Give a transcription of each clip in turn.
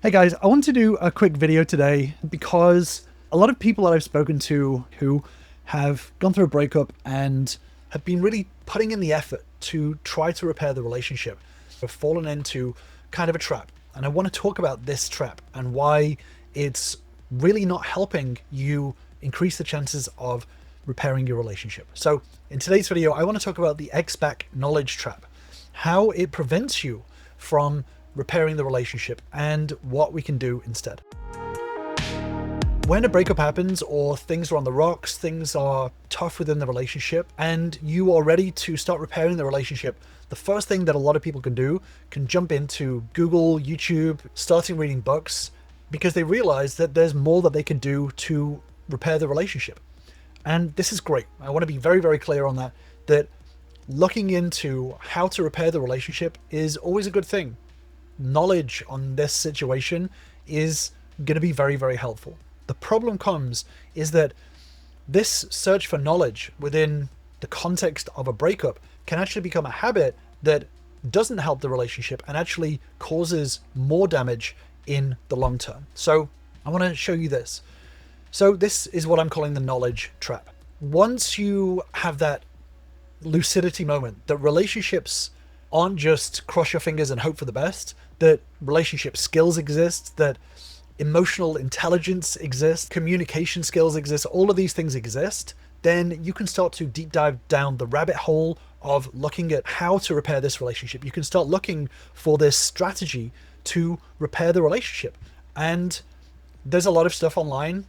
Hey guys, I want to do a quick video today because a lot of people that I've spoken to who have gone through a breakup and have been really putting in the effort to try to repair the relationship have fallen into kind of a trap. And I want to talk about this trap and why it's really not helping you increase the chances of repairing your relationship. So in today's video, I want to talk about the X-back knowledge trap, how it prevents you from repairing the relationship and what we can do instead. When a breakup happens or things are on the rocks, things are tough within the relationship, and you are ready to start repairing the relationship, the first thing that a lot of people can jump into Google, YouTube, starting reading books, because they realize that there's more that they can do to repair the relationship. And this is great. I want to be very, very clear on that looking into how to repair the relationship is always a good thing. Knowledge on this situation is going to be very, very helpful. The problem is that this search for knowledge within the context of a breakup can actually become a habit that doesn't help the relationship and actually causes more damage in the long term. So I want to show you this. So this is what I'm calling the knowledge trap. Once you have that lucidity moment that relationships aren't just cross your fingers and hope for the best, that relationship skills exist, that emotional intelligence exists, communication skills exist, all of these things exist, then you can start to deep dive down the rabbit hole of looking at how to repair this relationship. You can start looking for this strategy to repair the relationship. And there's a lot of stuff online.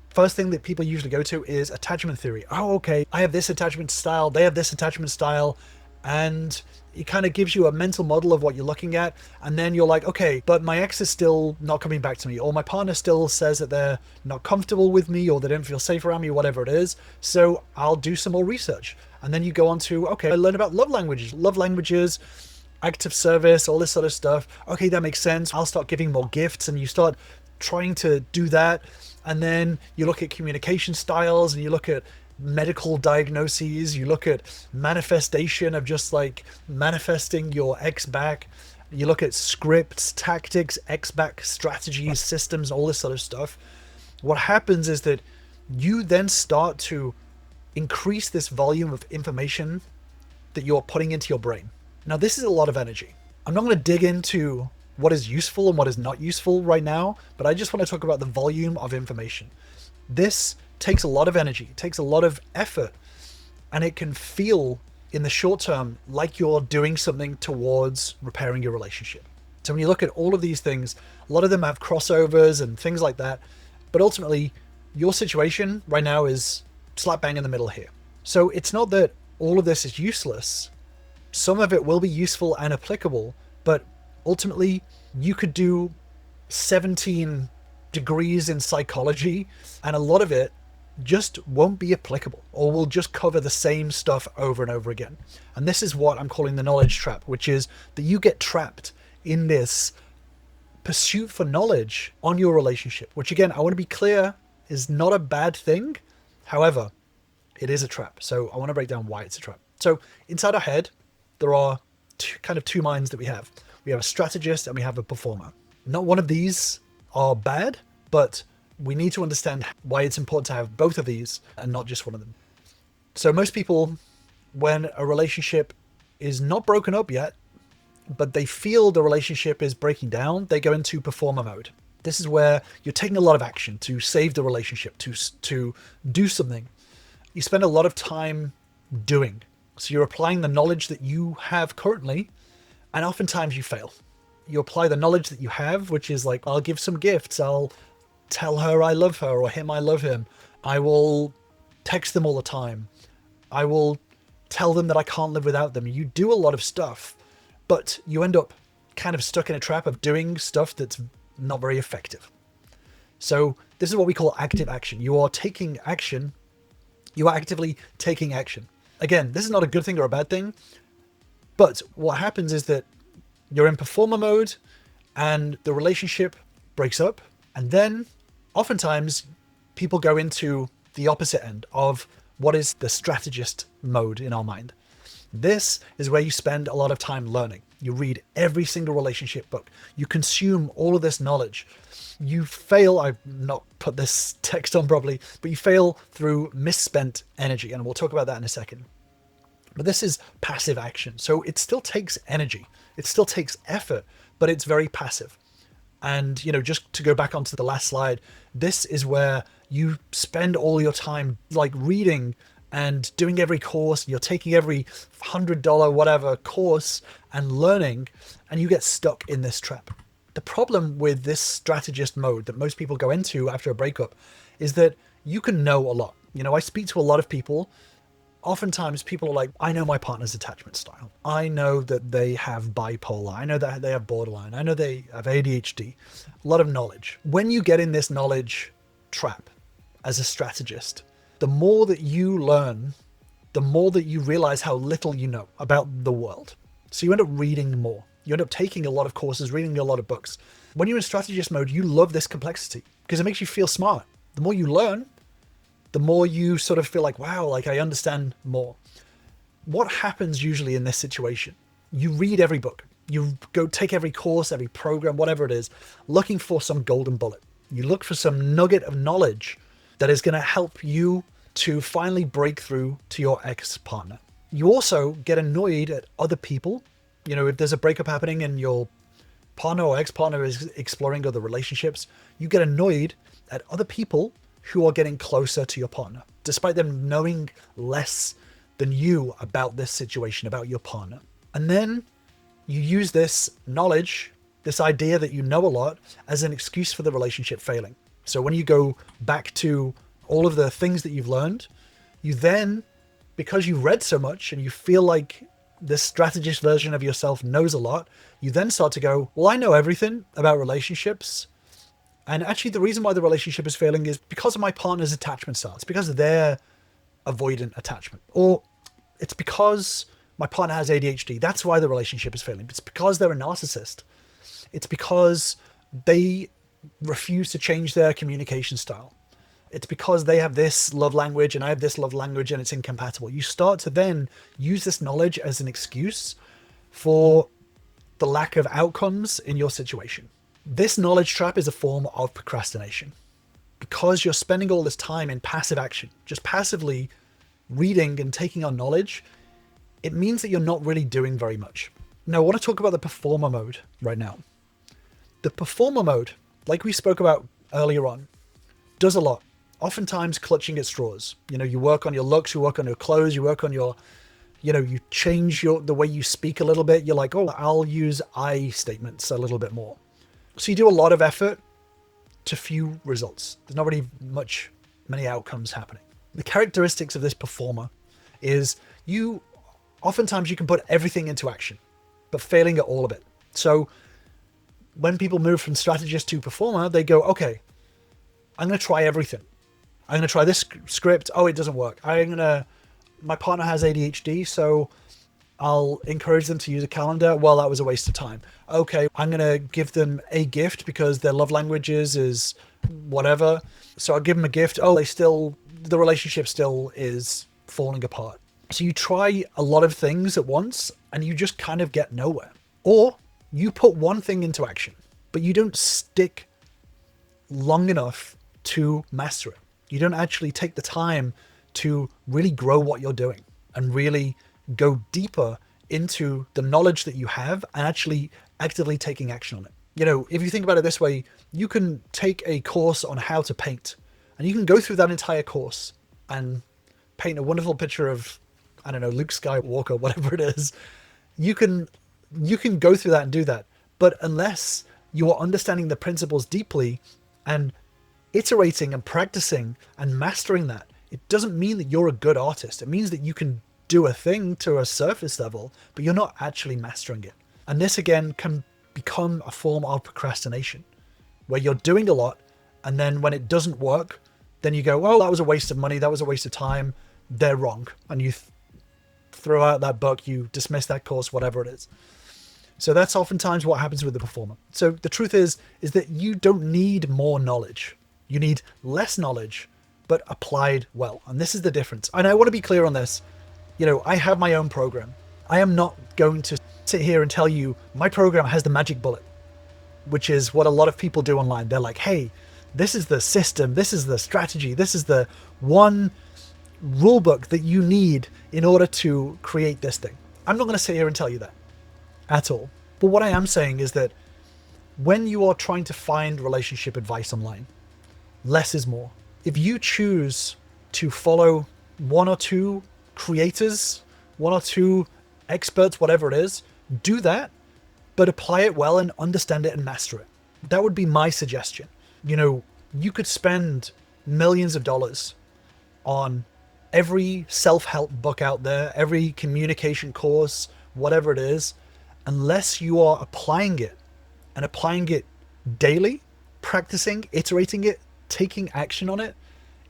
First thing that people usually go to is attachment theory. Oh, okay, I have this attachment style, they have this attachment style, and it kind of gives you a mental model of what you're looking at. And then you're like, okay, but my ex is still not coming back to me, or my partner still says that they're not comfortable with me, or they don't feel safe around me, whatever it is. So I'll do some more research. And then you go on to, okay, I learn about love languages, active service, all this sort of stuff. Okay, that makes sense. I'll start giving more gifts, and you start trying to do that. And then you look at communication styles, and you look at medical diagnoses, you look at manifestation of just like manifesting your ex back, you look at scripts, tactics, ex back strategies, systems, all this sort of stuff. What happens is that you then start to increase this volume of information that you're putting into your brain. Now, this is a lot of energy. I'm not going to dig into what is useful and what is not useful right now, but I just want to talk about the volume of information. This takes a lot of energy, it takes a lot of effort, and it can feel in the short term like you're doing something towards repairing your relationship. So when you look at all of these things, a lot of them have crossovers and things like that, but ultimately your situation right now is slap bang in the middle here. So it's not that all of this is useless. Some of it will be useful and applicable, but ultimately you could do 17 degrees in psychology and a lot of it just won't be applicable, or will just cover the same stuff over and over again. And this is what I'm calling the knowledge trap, which is that you get trapped in this pursuit for knowledge on your relationship, which again, I want to be clear, is not a bad thing. However, it is a trap. So I want to break down why it's a trap. So inside our head, there are two minds that we have. We have a strategist and we have a performer. Not one of these are bad, but we need to understand why it's important to have both of these and not just one of them. So most people, when a relationship is not broken up yet, but they feel the relationship is breaking down, they go into performer mode. This is where you're taking a lot of action to save the relationship, to do something. You spend a lot of time doing. So you're applying the knowledge that you have currently, and oftentimes you fail. You apply the knowledge that you have, which is like, I'll give some gifts, I'll tell her I love her, or him I love him. I will text them all the time. I will tell them that I can't live without them. You do a lot of stuff, but you end up kind of stuck in a trap of doing stuff that's not very effective. So this is what we call active action. You are taking action. You are actively taking action. Again, this is not a good thing or a bad thing, but what happens is that you're in performer mode and the relationship breaks up, and then oftentimes people go into the opposite end of what is the strategist mode in our mind. This is where you spend a lot of time learning. You read every single relationship book. You consume all of this knowledge. You fail, I've not put this text on properly, but you fail through misspent energy. And we'll talk about that in a second. But this is passive action. So it still takes energy. It still takes effort, but it's very passive. And, just to go back onto the last slide, this is where you spend all your time like reading and doing every course. You're taking every $100 whatever course and learning, and you get stuck in this trap. The problem with this strategist mode that most people go into after a breakup is that you can know a lot. I speak to a lot of people. Oftentimes people are like, I know my partner's attachment style. I know that they have bipolar. I know that they have borderline. I know they have ADHD. A lot of knowledge. When you get in this knowledge trap as a strategist, the more that you learn, the more that you realize how little you know about the world. So you end up reading more. You end up taking a lot of courses, reading a lot of books. When you're in strategist mode, you love this complexity because it makes you feel smart. The more you learn, the more you sort of feel like, wow, like I understand more. What happens usually in this situation? You read every book. You go take every course, every program, whatever it is, looking for some golden bullet. You look for some nugget of knowledge that is going to help you to finally break through to your ex-partner. You also get annoyed at other people. If there's a breakup happening and your partner or ex-partner is exploring other relationships, you get annoyed at other people who are getting closer to your partner, despite them knowing less than you about this situation, about your partner. And then you use this knowledge, this idea that you know a lot, as an excuse for the relationship failing. So when you go back to all of the things that you've learned, you then, because you read so much and you feel like this strategist version of yourself knows a lot, you then start to go, well, I know everything about relationships. And actually the reason why the relationship is failing is because of my partner's attachment style. It's because of their avoidant attachment. Or it's because my partner has ADHD. That's why the relationship is failing. It's because they're a narcissist. It's because they refuse to change their communication style. It's because they have this love language and I have this love language and it's incompatible. You start to then use this knowledge as an excuse for the lack of outcomes in your situation. This knowledge trap is a form of procrastination because you're spending all this time in passive action, just passively reading and taking on knowledge. It means that you're not really doing very much. Now, I want to talk about the performer mode right now. The performer mode, like we spoke about earlier on, does a lot. Oftentimes clutching at straws. You work on your looks, you work on your clothes, you work on your, you change the way you speak a little bit. You're like, oh, I'll use I statements a little bit more. So you do a lot of effort to few results. There's not really many outcomes happening. The characteristics of this performer is oftentimes you can put everything into action, but failing at all of it. So when people move from strategist to performer, they go, okay, I'm going to try everything. I'm going to try this script. Oh, it doesn't work. My partner has ADHD, so I'll encourage them to use a calendar. Well, that was a waste of time. Okay, I'm going to give them a gift because their love languages is whatever. So I'll give them a gift. Oh, the relationship still is falling apart. So you try a lot of things at once and you just kind of get nowhere. Or you put one thing into action, but you don't stick long enough to master it. You don't actually take the time to really grow what you're doing and really go deeper into the knowledge that you have and actually actively taking action on it. If you think about it this way, you can take a course on how to paint and you can go through that entire course and paint a wonderful picture of, I don't know, Luke Skywalker, whatever it is. You can go through that and do that. But unless you are understanding the principles deeply and iterating and practicing and mastering that, it doesn't mean that you're a good artist. It means that you can do a thing to a surface level, but you're not actually mastering it. And this again can become a form of procrastination where you're doing a lot. And then when it doesn't work, then you go, well, that was a waste of money. That was a waste of time. They're wrong. And you throw out that book, you dismiss that course, whatever it is. So that's oftentimes what happens with the performer. So the truth is that you don't need more knowledge. You need less knowledge, but applied well. And this is the difference. And I want to be clear on this. I have my own program. I am not going to sit sit here and tell you my program has the magic bullet, which is what a lot of people do online. They're like, hey, this is the system, this is the strategy, this is the one rule book that you need in order to create this thing. I'm not going to sit here and tell you that at all. But what I am saying is that when you are trying to find relationship advice online, less is more. If you choose to follow one or two creators, one or two experts, whatever it is, do that, but apply it well and understand it and master it. That would be my suggestion. You know, you could spend millions of dollars on every self-help book out there, every communication course, whatever it is, unless you are applying it and applying it daily, practicing, iterating it, taking action on it,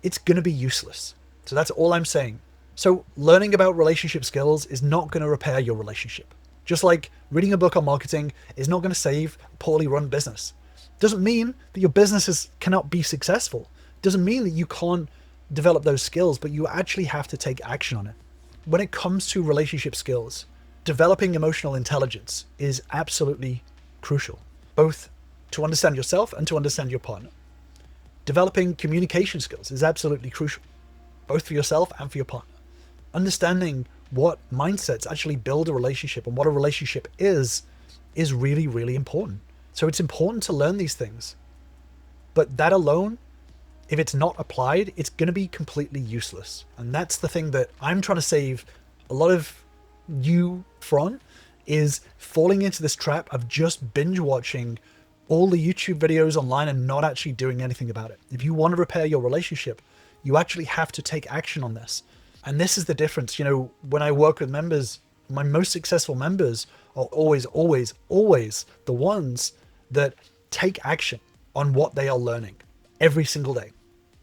it's going to be useless. So that's all I'm saying. So learning about relationship skills is not going to repair your relationship. Just like reading a book on marketing is not going to save a poorly run business. Doesn't mean that your businesses cannot be successful. Doesn't mean that you can't develop those skills, but you actually have to take action on it. When it comes to relationship skills, developing emotional intelligence is absolutely crucial, both to understand yourself and to understand your partner. Developing communication skills is absolutely crucial, both for yourself and for your partner. Understanding what mindsets actually build a relationship and what a relationship is really, really important. So it's important to learn these things, but that alone, if it's not applied, it's going to be completely useless. And that's the thing that I'm trying to save a lot of you from, is falling into this trap of just binge watching all the YouTube videos online and not actually doing anything about it. If you want to repair your relationship, you actually have to take action on this. And this is the difference. You know, when I work with members, my most successful members are always the ones that take action on what they are learning every single day.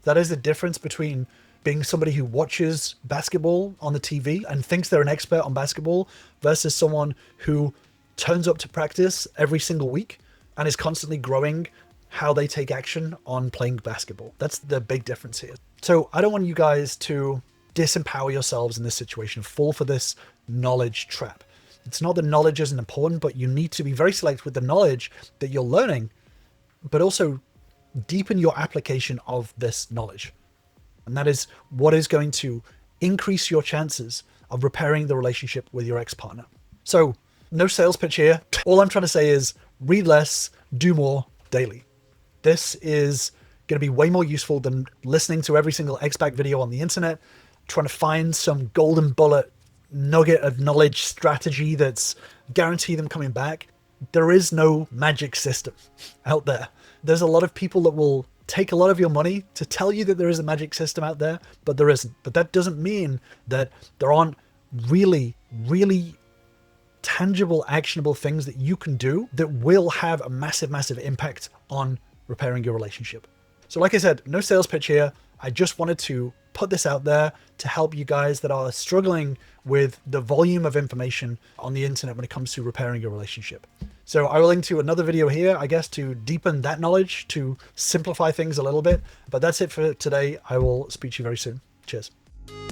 That is the difference between being somebody who watches basketball on the TV and thinks they're an expert on basketball versus someone who turns up to practice every single week and is constantly growing how they take action on playing basketball. That's the big difference here. So I don't want you guys to disempower yourselves in this situation, fall for this knowledge trap. It's not that knowledge isn't important, but you need to be very selective with the knowledge that you're learning, but also deepen your application of this knowledge. And that is what is going to increase your chances of repairing the relationship with your ex-partner. So no sales pitch here. All I'm trying to say is read less, do more daily. This is going to be way more useful than listening to every single X-Back video on the internet, trying to find some golden bullet nugget of knowledge strategy that's guarantee them coming back. There is no magic system out there. There's a lot of people that will take a lot of your money to tell you that there is a magic system out there, but there isn't. But that doesn't mean that there aren't really, really tangible, actionable things that you can do that will have a massive, massive impact on repairing your relationship. So like I said, no sales pitch here. I just wanted to put this out there to help you guys that are struggling with the volume of information on the internet when it comes to repairing your relationship. So I will link to another video here, I guess, to deepen that knowledge, to simplify things a little bit. But that's it for today. I will speak to you very soon. Cheers.